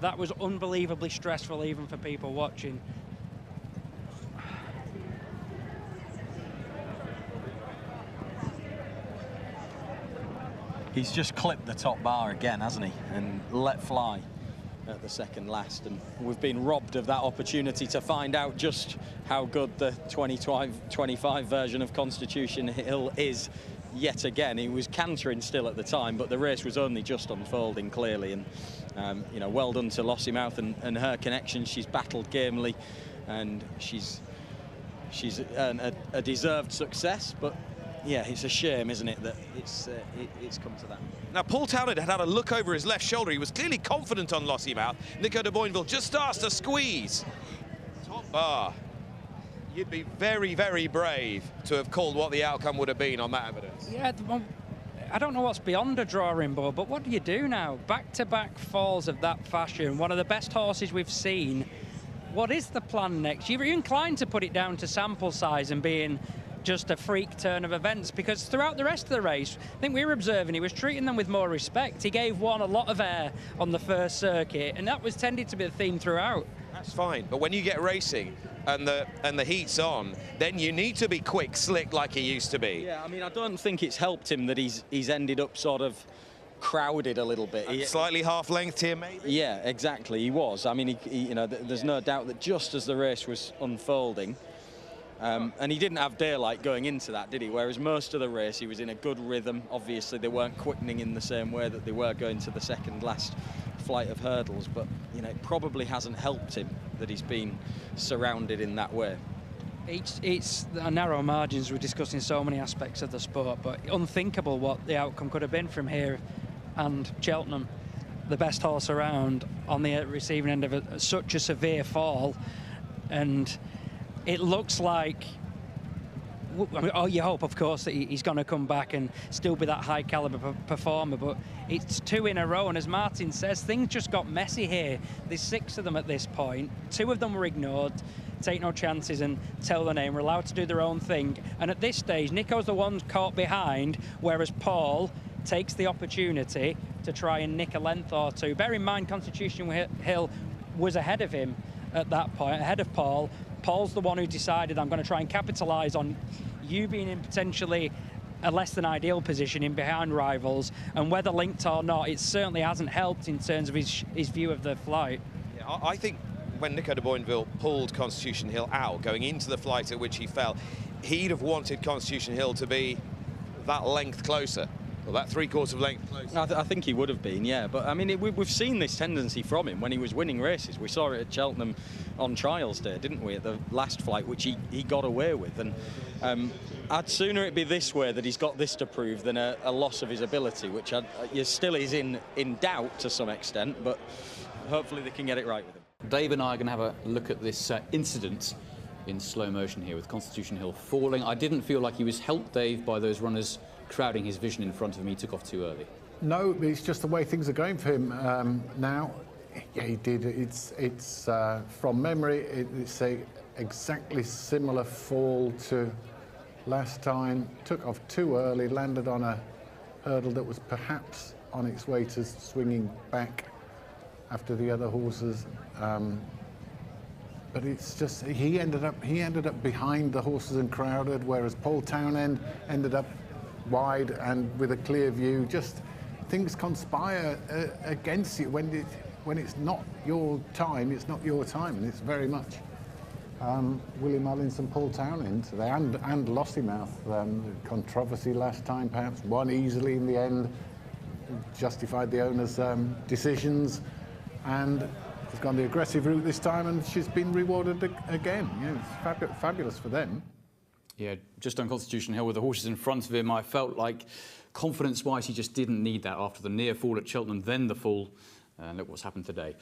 that was unbelievably stressful even for people watching. He's just clipped the top bar again, hasn't he? And let fly at the second last. And we've been robbed of that opportunity to find out just how good the 2025 version of Constitution Hill is yet again. He was cantering still at the time, but the race was only just unfolding clearly. And, you know, well done to Lossiemouth and her connection. She's battled gamely, and she's a deserved success, but yeah, it's a shame, isn't it, that it's come to that. Now, Paul Townend had a look over his left shoulder. He was clearly confident on Lossiemouth. Nico de Boinville just starts to squeeze. Top bar. You'd be very, very brave to have called what the outcome would have been on that evidence. Yeah, I don't know what's beyond a drawing board, but what do you do now? Back-to-back falls of that fashion, one of the best horses we've seen. What is the plan next? You're inclined to put it down to sample size and being just a freak turn of events, because throughout the rest of the race, I think we were observing he was treating them with more respect. He gave one a lot of air on the first circuit, and that was tended to be the theme throughout. That's fine, but when you get racing and the heat's on, then you need to be quick, slick like he used to be. Yeah, I mean, I don't think it's helped him that he's ended up sort of crowded a little bit. Slightly half-length here, maybe? Yeah, exactly, he was. I mean, you know, there's no doubt that just as the race was unfolding, and he didn't have daylight going into that, did he? Whereas most of the race, he was in a good rhythm. Obviously, they weren't quickening in the same way that they were going to the second last flight of hurdles, but, you know, it probably hasn't helped him that he's been surrounded in that way. It's narrow margins. We're discussing so many aspects of the sport, but unthinkable what the outcome could have been from here. And Cheltenham, the best horse around, on the receiving end of such a severe fall, and it looks like, oh, you hope, of course, that he's going to come back and still be that high caliber performer, but it's two in a row, and as Martin says, things just got messy here. There's 6 of them at this point. 2 of them were ignored. Take no chances and tell the name. We're allowed to do their own thing, and at this stage, Nico's the one caught behind, whereas Paul takes the opportunity to try and nick a length or two. Bear in mind, Constitution Hill was ahead of him at that point, ahead of Paul. Paul's the one who decided, I'm going to try and capitalise on you being in potentially a less than ideal position in behind rivals, and whether linked or not, it certainly hasn't helped in terms of his view of the flight. Yeah, I think when Nico de Boinville pulled Constitution Hill out, going into the flight at which he fell, he'd have wanted Constitution Hill to be that length closer. Well, that 3/4 of length closer. I think he would have been, yeah. But, I mean, we've seen this tendency from him when he was winning races. We saw it at Cheltenham on Trials Day, didn't we, at the last flight, which he got away with. And I'd sooner it be this way, that he's got this to prove, than a loss of his ability, which still is in doubt to some extent, but hopefully they can get it right with him. Dave and I are going to have a look at this incident in slow motion here with Constitution Hill falling. I didn't feel like he was helped, Dave, by those runners crowding his vision in front of him. He took off too early. No, it's just the way things are going for him now. Yeah, he did. It's from memory, it's a exactly similar fall to last time. Took off too early, landed on a hurdle that was perhaps on its way to swinging back after the other horses. But it's just he ended up behind the horses and crowded, whereas Paul Townend ended up wide and with a clear view. Just things conspire against you when it's not your time. It's not your time, and it's very much Willie Mullins and Paul Townend today, and Lossiemouth. Controversy last time, perhaps won easily in the end, justified the owner's decisions, and has gone the aggressive route this time, and she's been rewarded again. Yeah, it's fabulous for them. Yeah, just on Constitution Hill with the horses in front of him, I felt like confidence-wise he just didn't need that after the near fall at Cheltenham, then the fall, and look what's happened today.